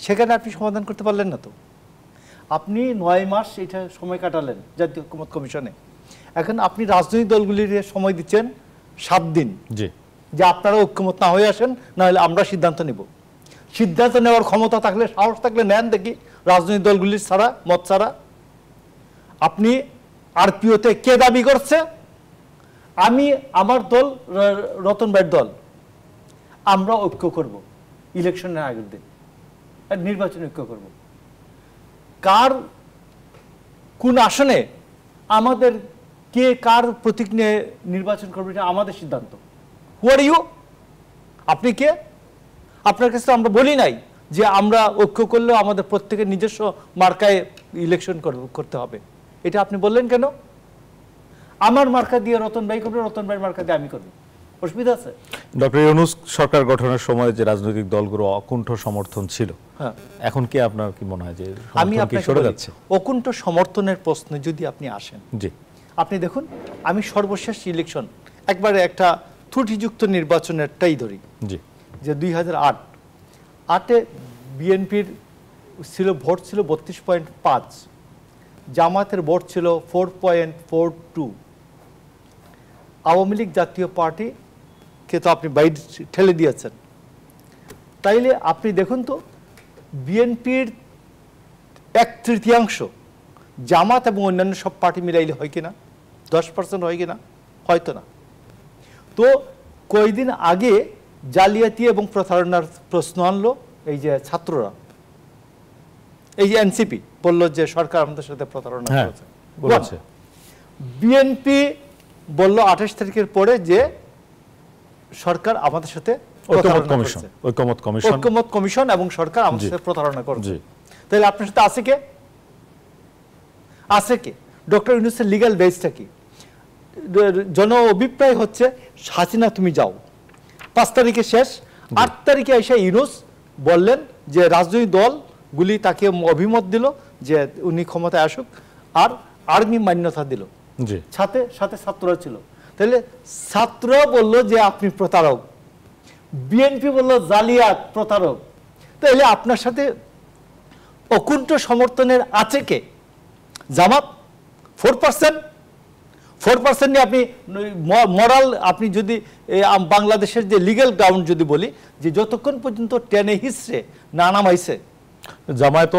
সেখানে আপনি সমাধান করতে পারলেন না। তো আপনি 9 মাস এটা সময় কাটালেন জাতীয় ঐকমত্য কমিশনে। এখন আপনি রাজনৈতিক দলগুলির সময় দিচ্ছেন 7 দিন, জি, যে আপনারা ঐক্যমত না হয়ে আসেন, না হলে আমরা সিদ্ধান্ত নিব। সিদ্ধান্ত নেওয়ার ক্ষমতা থাকলে, সাহস থাকলে নেন দেখি, রাজনৈতিক দলগুলির ছাড়া, মত ছাড়া। আপনি আরপিওতে কে দাবি করছে আমি, আমার দল, রতন ভাইয়ের দল, আমরা ঐক্য করব ইলেকশনের আগের দিন, নির্বাচন ঐক্য করব। কার কোন আসনে আমাদের কে কার প্রতীক নিয়ে নির্বাচন করবে এটা আমাদের সিদ্ধান্ত। হু আর ইউ? আপনি কে? আপনার কাছে আমরা বলি নাই যে আমরা ঐক্য করলেও আমাদের প্রত্যেকের নিজস্ব মার্কায় ইলেকশন করতে হবে। এটা আপনি বললেন কেন? আমার মার্কা দিয়ে রতন ভাই করবে, রতন ভাইয়ের মার্কা দিয়ে আমি করবো, অসুবিধা আছে? ডক্টর ইউনূস সরকার গঠনের সময় যে রাজনৈতিক দলগুলো অকুণ্ঠ সমর্থন ছিল, এখন কি আপনার কি মনে হয় যে আমি আপনাকে সরে যাচ্ছে? অকুণ্ঠ সমর্থনের প্রশ্নে যদি আপনি আসেন, জি, আপনি দেখুন, আমি সর্বশেষ ইলেকশন একবারে একটা ত্রুটিযুক্ত নির্বাচনেরটাই ধরি, জি, যে 2008-এ বিএনপির ছিল ভোট ছিল 32.5, জামাতের ভোট ছিল 4.42, আওয়ামী লীগ জাতীয় পার্টিকে তো আপনি বাইরে ঠেলে দিয়েছেন। তাইলে আপনি দেখুন তো, বিএনপির 1/3 জামাত এবং অন্যান্য সব পার্টি মিলাইলে হয় কিনা? 10% হয় কিনা? হয়তো না। তো কয়েকদিন আগে জালিয়াতি এবং প্রতারণার প্রশ্ন আনলো এই যে ছাত্ররা, এই যে এনসিপি বললো যে সরকার আমাদের সাথে প্রতারণা করেছে। বিএনপি বলল 28 তারিখের পরে যে সরকার আমাদের সাথে ঐকমত্য কমিশন এবং সরকার আমাদের সাথে প্রতারণা করছে। তাহলে আপনার সাথে আছে কে? ডক্টর ইউনূসের লিগ্যাল বেসটা কি? জন অভিপ্রায় হচ্ছে হাসিনা তুমি যাও, 5 তারিখে শেষ, 8 তারিখে এসে ইউনূস বললেন যে রাজনৈতিক দলগুলি তাকে অভিমত দিল যে উনি ক্ষমতায় আসুক, আর আর্মি মান্যতা দিল, সাথে সাথে ছাত্ররা ছিল। তাহলে ছাত্ররা বলল যে আপনি প্রতারক, বিএনপি বলল জালিয়াত প্রতারক। তাহলে আপনার সাথে অকুণ্ঠ সমর্থনের আছে কে? জামাত 4% নিয়ে আপনি মরাল, আপনি যদি বাংলাদেশের যে লিগ্যাল গ্রাউন্ড যদি বলি যে যতক্ষণ পর্যন্ত টেনে হিসড়ে না নামাইছে জামায়াত তো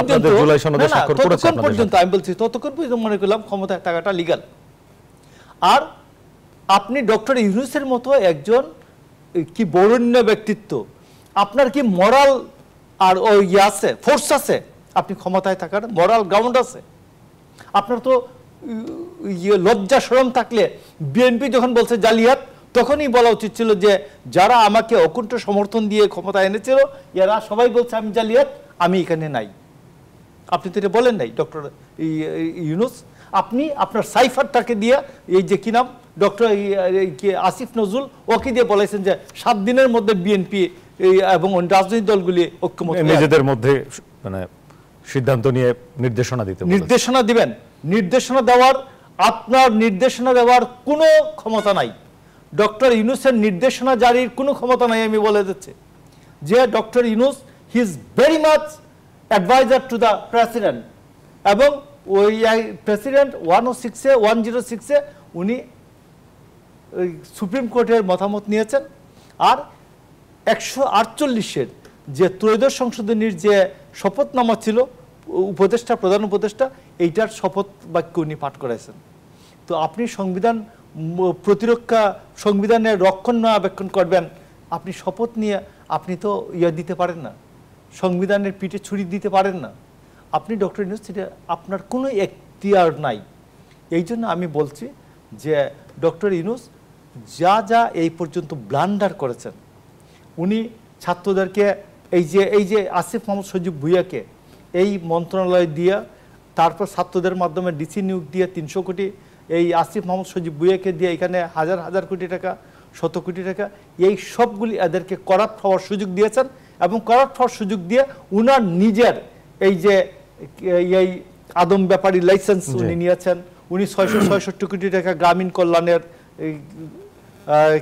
আপনাদের জুলাই সনদে স্বাক্ষর করেছে, ততক্ষণ পর্যন্ত আমি বলছি ততক্ষণ পর্যন্ত মনে করলাম ক্ষমতায় থাকাটা লিগ্যাল। আর আপনি ডক্টর ইউনূসের মতো একজন কি বরেণ্য ব্যক্তিত্ব, আপনার কি মরাল আর ওই আছে, ফোর্স আছে, আপনি ক্ষমতায় থাকার মরাল গ্রাউন্ড আছে? আপনার তো লজ্জা শরম থাকলে বিএনপি যখন বলছে জালিয়াত, তখনই বলা উচিত ছিল যে যারা আমাকে অকুণ্ঠ সমর্থন দিয়ে ক্ষমতায় এনেছিল এরা সবাই বলছে আমি জালিয়াত, আমি এখানে নাই। আপনি তো এটা বলেন নাই ডক্টর ইউনূস। আপনি আপনার সাইফারটাকে দিয়ে এই যে কি নাম ডক্টর আসিফ নজরুল ওকে দিয়ে বলেছেন যে 7 দিনের মধ্যে বিএনপি এবং রাজনৈতিক দলগুলি ঐক্যমত নিজেদের মধ্যে মানে সিদ্ধান্ত নিয়ে নির্দেশনা দিবেন। আপনার নির্দেশনা দেওয়ার কোনো ক্ষমতা নাই। ডক্টর ইউনূসের নির্দেশনা জারির কোনো ক্ষমতা নাই। আমি বলে দিচ্ছি যে doctor Yunus he is very much adviser to the president, এবং ওই প্রেসিডেন্ট 106-এ উনি সুপ্রিম কোর্টের মতামত নিয়েছেন। আর 148-এর যে ত্রয়োদশ সংশোধনীর যে শপথনামা ছিল উপদেষ্টা, প্রধান উপদেষ্টা, এইটার শপথ বাক্য উনি পাঠ করেছেন। তো আপনি সংবিধান প্রতিরক্ষা, সংবিধানের রক্ষণাবেক্ষণ করবেন, আপনি শপথ নিয়ে আপনি তো দিতে পারেন না, সংবিধানের পিঠে ছুরি দিতে পারেন না। আপনি ডক্টর ইউনূস, আপনার কোনো এখতিয়ার নাই। এই জন্য আমি বলছি যে ডক্টর ইউনূস যা এই পর্যন্ত ব্লান্ডার করেছেন, উনি ছাত্রদেরকে এই যে আসিফ মোহাম্মদ সজীব ভুঁইয়াকে এই মন্ত্রণালয় দিয়ে, তারপর ছাত্রদের মাধ্যমে ডিসি নিয়োগ দিয়ে 300 কোটি, এই আসিফ মোহাম্মদ সজীব ভুঁইয়াকে দিয়ে এখানে হাজার কোটি টাকা, 100 কোটি টাকা, এই সবগুলি এদেরকে করাপ্ট হওয়ার সুযোগ দিয়েছেন। এবং করাপ্ট হওয়ার সুযোগ দিয়ে উনার নিজের এই যে এই আদম ব্যাপারী লাইসেন্স উনি নিয়েছেন, উনি 666 কোটি টাকা গ্রামীণ কল্যাণের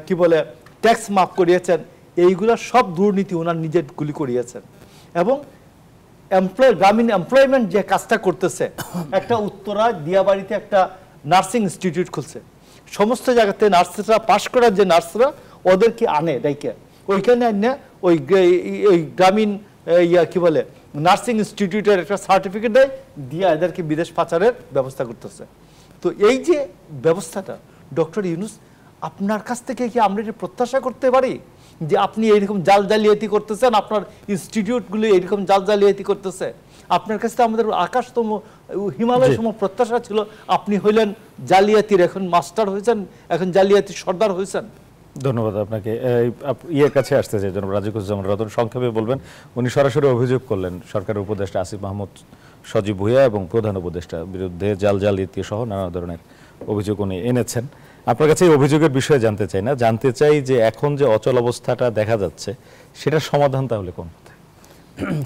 কি বলে ট্যাক্স মাফ করিয়েছেন। এইগুলা সব দুর্নীতি ওনার নিজের গুলি করিয়েছেন। এবং গ্রামীণ এমপ্লয়মেন্ট যে কাজটা করতেছে, একটা উত্তরা দিয়াবাড়িতে একটা নার্সিং ইনস্টিটিউট খুলছে, সমস্ত জায়গাতে নার্সরা পাশ করার যে নার্সরা ওদেরকে আনে ডাইকে, ওইখানে আনে ওই গ্রামীণ কি বলে নার্সিং ইনস্টিটিউটের একটা সার্টিফিকেট দেয়, দিয়ে এদেরকে বিদেশ পাচারের ব্যবস্থা করতেছে। তো এই যে ব্যবস্থাটা ডক্টর ইউনূস, আপনার কাছ থেকে কি আমরা এটা প্রত্যাশা করতে পারি যে আপনি এইরকম জালিয়াতি করতেছেন, আপনার ইনস্টিটিউটগুলো এইরকম জালিয়াতি করতেছে? আপনার কাছে তো আমাদের আকাশতম হিমালয় সম প্রত্যাশা ছিল। আপনি হইলেন জালিয়াতির এখন মাস্টার হয়েছেন, এখন জালিয়াতির সর্দার হয়েছেন। ধন্যবাদ আপনাকে। ইয়ের কাছে আসতে চাই জনাব রাজিকুজ্জামান রতন, সংক্ষেপে বলবেন। উনি সরাসরি অভিযোগ করলেন সরকারের উপদেষ্টা আসিফ মাহমুদ সজীব ভুঁইয়া এবং প্রধান উপদেষ্টার বিরুদ্ধে জালিয়াতি সহ নানা ধরনের অভিযোগ উনি এনেছেন। আপনার কাছে এই অভিযোগের বিষয়ে জানতে চাই না, জানতে চাই যে এখন যে অচল অবস্থাটা দেখা যাচ্ছে সেটার সমাধান তাহলে কোন পথে?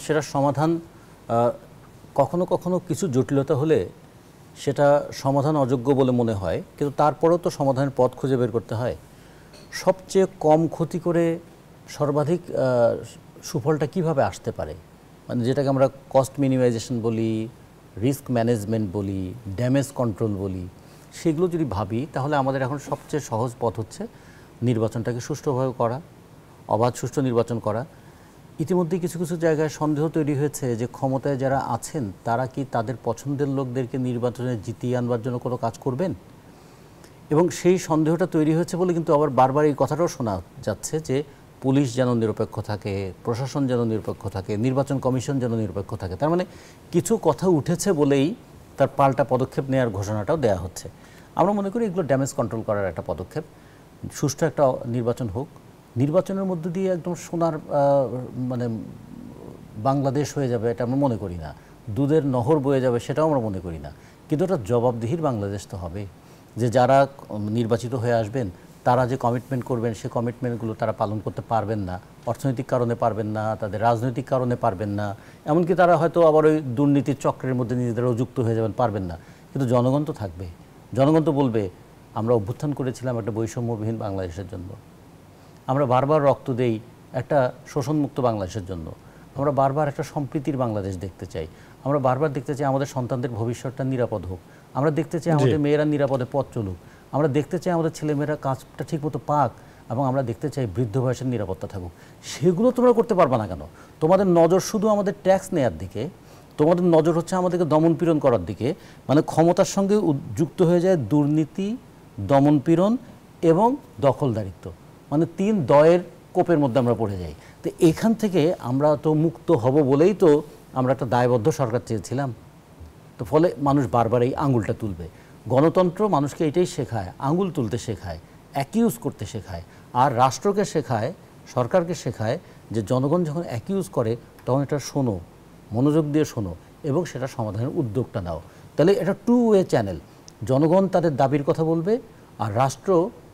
সেটার সমাধান কখনো কখনো কিছু জটিলতা হলে সেটা সমাধান অযোগ্য বলে মনে হয়, কিন্তু তারপরেও তো সমাধানের পথ খুঁজে বের করতে হয়। সবচেয়ে কম ক্ষতি করে সর্বাধিক সুফলটা কিভাবে আসতে পারে, মানে যেটাকে আমরা কস্ট মিনিমাইজেশন বলি, রিস্ক ম্যানেজমেন্ট বলি, ড্যামেজ কন্ট্রোল বলি, সেগুলো যদি ভাবি তাহলে আমাদের এখন সবচেয়ে সহজ পথ হচ্ছে নির্বাচনটাকে সুষ্ঠুভাবে করা, অবাধ সুষ্ঠু নির্বাচন করা। ইতিমধ্যে কিছু কিছু জায়গায় সন্দেহ তৈরি হয়েছে যে ক্ষমতায় যারা আছেন তারা কি তাদের পছন্দের লোকদেরকে নির্বাচনে জিতিয়ে আনবার জন্য কোনো কাজ করবেন, এবং সেই সন্দেহটা তৈরি হয়েছে বলে কিন্তু আবার বারবার এই কথাটাও শোনা যাচ্ছে যে পুলিশ যেন নিরপেক্ষ থাকে, প্রশাসন যেন নিরপেক্ষ থাকে, নির্বাচন কমিশন যেন নিরপেক্ষ থাকে। তার মানে কিছু কথা উঠেছে বলেই তার পাল্টা পদক্ষেপ নেওয়ার ঘোষণাটাও দেয়া হচ্ছে। আমরা মনে করি এগুলো ড্যামেজ কন্ট্রোল করার একটা পদক্ষেপ। সুষ্ঠু একটা নির্বাচন হোক, নির্বাচনের মধ্য দিয়ে একদম সোনার মানে বাংলাদেশ হয়ে যাবে এটা আমরা মনে করি না, দুধের নহর বয়ে যাবে সেটাও আমরা মনে করি না, কিন্তু এটা জবাবদিহির বাংলাদেশ তো হবে। যে যারা নির্বাচিত হয়ে আসবেন তারা যে কমিটমেন্ট করবেন সে কমিটমেন্টগুলো তারা পালন করতে পারবেন না, অর্থনৈতিক কারণে পারবেন না, তাদের রাজনৈতিক কারণে পারবেন না, এমনকি তারা হয়তো আবার ওই দুর্নীতির চক্রের মধ্যে নিজেদেরও যুক্ত হয়ে যাবেন, পারবেন না, কিন্তু জনগণ তো থাকবে। জনগণ তো বলবে আমরা অভ্যুত্থান করেছিলাম একটা বৈষম্যবিহীন বাংলাদেশের জন্য, আমরা বারবার রক্ত দেই একটা শোষণমুক্ত বাংলাদেশের জন্য, আমরা বারবার একটা সম্প্রীতির বাংলাদেশ দেখতে চাই, আমরা বারবার দেখতে চাই আমাদের সন্তানদের ভবিষ্যৎটা নিরাপদ হোক, আমরা দেখতে চাই আমাদের মেয়েরা নিরাপদে পথ চলুক, আমরা দেখতে চাই আমাদের ছেলেমেয়েরা কাজটা ঠিকমতো পাক, এবং আমরা দেখতে চাই বৃদ্ধ বয়সের নিরাপত্তা থাকুক। সেগুলো তোমরা করতে পারবে না কেন? তোমাদের নজর শুধু আমাদের ট্যাক্স নেয়ার দিকে, তোমাদের নজর হচ্ছে আমাদেরকে দমনপীড়ন করার দিকে, মানে ক্ষমতার সঙ্গে যুক্ত হয়ে যায় দুর্নীতি, দমনপীড়ন এবং দখলদারিত্ব, মানে 3 দয়ের কোপের মধ্যে আমরা পড়ে যাই। তো এখান থেকে আমরা তো মুক্ত হব বলেই তো আমরা একটা দায়বদ্ধ সরকার চেয়েছিলাম। তো ফলে মানুষ বারবার এই আঙুলটা তুলবে। গণতন্ত্র মানুষকে এটাই শেখায়, আঙুল তুলতে শেখায়, অ্যাকিউজ করতে শেখায়, আর রাষ্ট্রকে শেখায়, সরকারকে শেখায় যে জনগণ যখন অ্যাকিউজ করে তখন এটা শোনো, মনোযোগ দিয়ে শোনো এবং সেটা সমাধানের উদ্যোগটা নাও। তাহলে এটা 2 ওয়ে চ্যানেল, জনগণ তাদের দাবির কথা বলবে আর রাষ্ট্র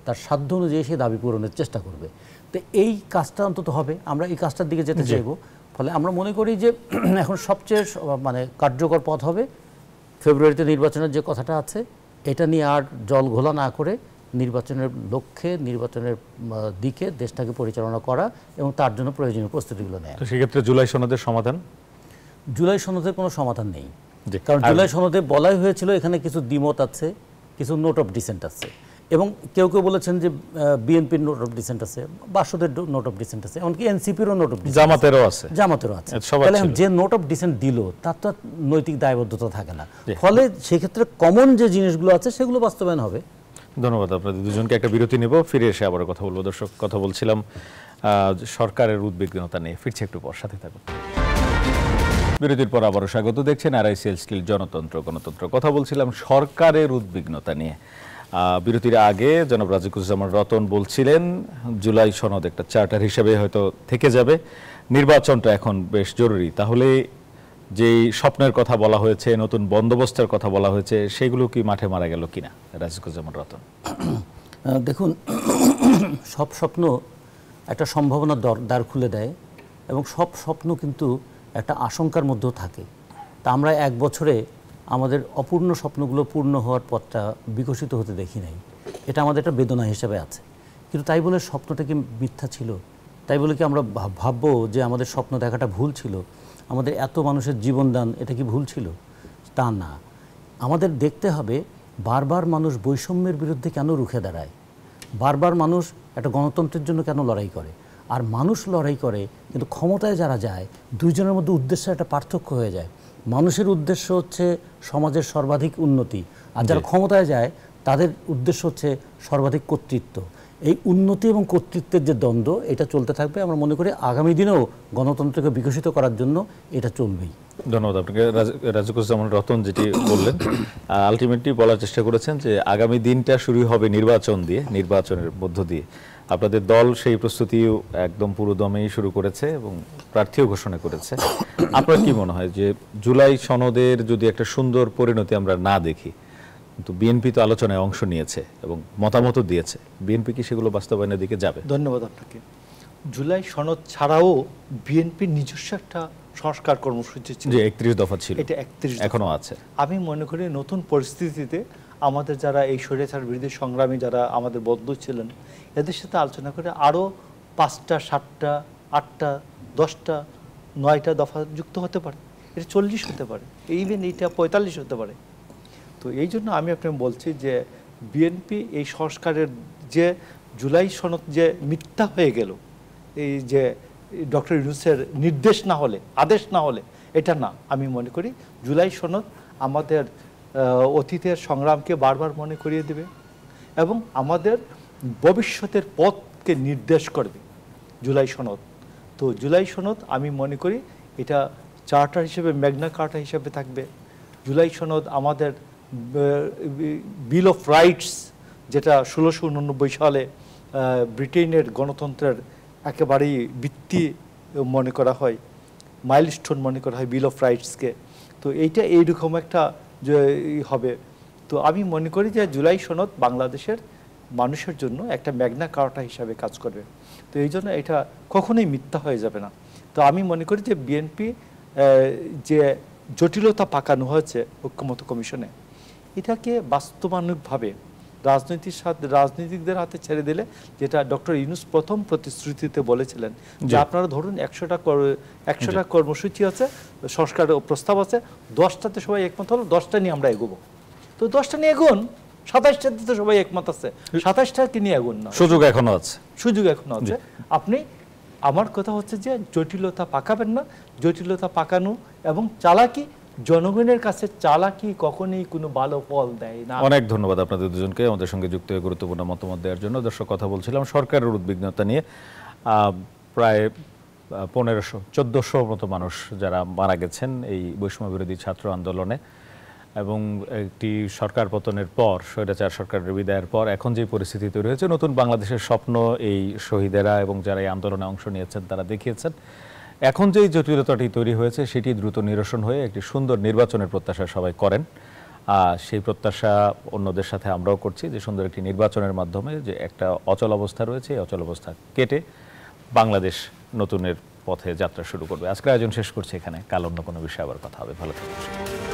তার সাধ্য অনুযায়ী সেই দাবি পূরণের চেষ্টা করবে। তো এই কাজটা অন্তত হবে, আমরা এই কাজটার দিকে যেতে চাইব। ফলে আমরা মনে করি যে এখন সবচেয়ে মানে কার্যকর পথ হবে ফেব্রুয়ারিতে নির্বাচনের যে কথাটা আছে এটা নিয়ে আর জল ঘোলা না করে নির্বাচনের লক্ষ্যে, নির্বাচনের দিকে দেশটাকে পরিচালনা করা এবং তার জন্য প্রয়োজনীয় প্রস্তুতিগুলো নেয়। তো সেক্ষেত্রে জুলাই সনদের সমাধান? জুলাই সনদের কোনো সমাধান নেই, কারণ জুলাই সনদে বলাই হয়েছিল এখানে কিছু দ্বিমত আছে, কিছু নোট অফ ডিসেন্ট আছে, এবং কেউ কেউ বলেছেন যে বিএনপির নোট অফ ডিসেন্ট আছে, বাসদের নোট অফ ডিসেন্ট আছে, এমনকি এনসিপিরও নোট অফ ডিসেন্ট, জামাতেরও আছে, তাহলে যে নোট অফ ডিসেন্ট দিল তার তো নৈতিক দায়বদ্ধতা থাকে না। ফলে সেক্ষেত্রে কমন যে জিনিসগুলো আছে সেগুলো বাস্তবায়ন হবে। ধন্যবাদ আপনাদের দুজনকে। একটা বিরতি নেব, ফিরে এসে আবার কথা বলবো। দর্শক, কথা বলছিলাম সরকারের উদ্বিগ্নতা নিয়ে, ফিরছে একটু পর, সাথে থাকুন। বিরতির পর আবারও স্বাগত। দেখছেন RICL স্টিল জনতন্ত্র গণতন্ত্র। কথা বলছিলাম সরকারের উদ্বিগ্নতা নিয়ে। বিরতির আগে জনাব রাজিকুজ্জামান রতন বলছিলেন জুলাই সনদ একটা চার্টার হিসেবে হয়তো থেকে যাবে, নির্বাচনটা এখন বেশ জরুরি। তাহলে যেই স্বপ্নের কথা বলা হয়েছে, নতুন বন্দোবস্তের কথা বলা হয়েছে, সেগুলো কি মাঠে মারা গেল কিনা? রাজিকুজ্জামান রতন। দেখুন, সব স্বপ্ন একটা সম্ভাবনার দ্বার খুলে দেয় এবং সব স্বপ্ন কিন্তু একটা আশঙ্কার মধ্যেও থাকে। তা আমরা 1 বছরে আমাদের অপূর্ণ স্বপ্নগুলো পূর্ণ হওয়ার পথটা বিকশিত হতে দেখি নাই, এটা আমাদের একটা বেদনা হিসেবে আছে। কিন্তু তাই বলে স্বপ্নটা কি মিথ্যা ছিল? তাই বলে কি আমরা ভাববো যে আমাদের স্বপ্ন দেখাটা ভুল ছিল? আমাদের এত মানুষের জীবনদান এটা কি ভুল ছিল? তা না। আমাদের দেখতে হবে বারবার মানুষ বৈষম্যের বিরুদ্ধে কেন রুখে দাঁড়ায়, বারবার মানুষ একটা গণতন্ত্রের জন্য কেন লড়াই করে। আর মানুষ লড়াই করে কিন্তু ক্ষমতায় যারা যায় দুইজনের মধ্যে উদ্দেশ্য একটা পার্থক্য হয়ে যায়। মানুষের উদ্দেশ্য হচ্ছে সমাজের সর্বাধিক উন্নতি, আর যারা ক্ষমতায় যায় তাদের উদ্দেশ্য হচ্ছে সর্বাধিক কর্তৃত্ব। এই উন্নতি এবং কর্তৃত্বের যে দ্বন্দ্ব এটা চলতে থাকবে। আমরা মনে করি আগামী দিনেও গণতন্ত্রকে বিকশিত করার জন্য এটা চলবেই। ধন্যবাদ আপনাকে। রাজিকুজ্জামান রতন যেটি বললেন, আলটিমেটলি বলার চেষ্টা করেছেন যে আগামী দিনটা শুরু হবে নির্বাচন দিয়ে, নির্বাচনের মধ্য দিয়ে। আপনাদের দল সেই প্রস্তুতিও একদম পুরো দমেই শুরু করেছে এবং প্রার্থীও ঘোষণা করেছে। আপনার কি মনে হয় যে জুলাই সনদের যদি একটা সুন্দর পরিণতি আমরা না দেখি, কিন্তু বিএনপি তো আলোচনায় অংশ নিয়েছে এবং মতামতও দিয়েছে, বিএনপি কি সেগুলো বাস্তবায়নের দিকে যাবে? ধন্যবাদ আপনাকে। জুলাই সনদ ছাড়াও বিএনপির নিজস্ব একটা সংস্কার কর্মসূচি ছিল, যে 31 দফা ছিল, এটা 31 এখনো আছে। আমি মনে করি নতুন পরিস্থিতিতে আমাদের যারা এই স্বৈরাচার বিরোধী সংগ্রামী যারা আমাদের বন্ধু ছিলেন এদের সাথে আলোচনা করে আরও 5টা 7টা 8টা 10টা 9টা দফা যুক্ত হতে পারে, এটা 40 হতে পারে, ইভেন এইটা 45 হতে পারে। তো এই জন্য আমি আপনাকে বলছি যে বিএনপি এই সংস্কারের যে জুলাই সনদ যে মিথ্যা হয়ে গেল, এই যে ডক্টর ইউনূসের নির্দেশ না হলে, আদেশ না হলে, এটা না। আমি মনে করি জুলাই সনদ আমাদের অতীতের সংগ্রামকে বারবার মনে করিয়ে দেবে এবং আমাদের ভবিষ্যতের পথকে নির্দেশ করবে জুলাই সনদ। তো জুলাই সনদ আমি মনে করি এটা চার্টার হিসেবে, ম্যাগনা কার্টা হিসেবে থাকবে। জুলাই সনদ আমাদের বিল অফ রাইটস, যেটা 1689 সালে ব্রিটেনের গণতন্ত্রের একেবারেই ভিত্তি মনে করা হয়, মাইলস্টোন মনে করা হয় বিল অফ রাইটসকে। তো এইটা এইরকম একটা যে হবে। তো আমি মনে করি যে জুলাই সনদ বাংলাদেশের মানুষের জন্য একটা ম্যাগনা কার্টা হিসাবে কাজ করবে। তো এই জন্য এটা কখনোই মিথ্যা হয়ে যাবে না। তো আমি মনে করি যে বিএনপি যে জটিলতা পাকানো হয়েছে ঐক্যমত্য কমিশনে, এটাকে বাস্তবায়নভাবে রাজনীতিকদের হাতে ছেড়ে দিলে, যেটা ডক্টর ইউনূস প্রথম প্রতিশ্রুতিতে বলেছিলেন যে আপনারা ধরুন 100টা কর্মসূচি আছে, সংস্কারের প্রস্তাব আছে, 10টাতে সবাই একমত হলো, 10টা নিয়ে আমরা এগোবো। তো 10টা নিয়ে এগোন, 27টাতে তো সবাই একমত আছে, 27টাকে নিয়ে এগোন না, সুযোগ এখনো আছে, সুযোগ এখনো আছে। আপনি, আমার কথা হচ্ছে যে জটিলতা পাকাবেন না। জটিলতা পাকানো এবং চালাকি, জনগণের কাছে চালাকি কখনোই কোনো ভালো ফল দেয় না। অনেক ধন্যবাদ আপনাদের দুজনকে আমাদের সঙ্গে যুক্ত হয়ে গুরুত্বপূর্ণ মতামত দেওয়ার জন্য। দর্শক, কথা বলছিলাম সরকারের উদ্বিগ্নতা নিয়ে। প্রায় 1400 মতো মানুষ যারা মারা গেছেন এই বৈষম্য বিরোধী ছাত্র আন্দোলনে, এবং একটি সরকার পতনের পর, স্বৈরাচার সরকারের বিদায়ের পর এখন যে পরিস্থিতি তৈরি হয়েছে, নতুন বাংলাদেশের স্বপ্ন এই শহীদেরা এবং যারা এই আন্দোলনে অংশ নিয়েছেন তারা দেখিয়েছেন। এখন যে জটিলতাটি তৈরি হয়েছে সেটি দ্রুত নিরসন হয়ে একটি সুন্দর নির্বাচনের প্রত্যাশা সবাই করেন। সেই প্রত্যাশা অন্যদের সাথে আমরাও করছি যে সুন্দর একটি নির্বাচনের মাধ্যমে যে একটা অচল অবস্থা রয়েছে, এই অচল অবস্থা কেটে বাংলাদেশ নতুনের পথে যাত্রা শুরু করবে। আজকের আয়োজন শেষ করছি এখানে। কাল অন্য কোনো বিষয়ে আবার কথা হবে। ভালো থাকুন।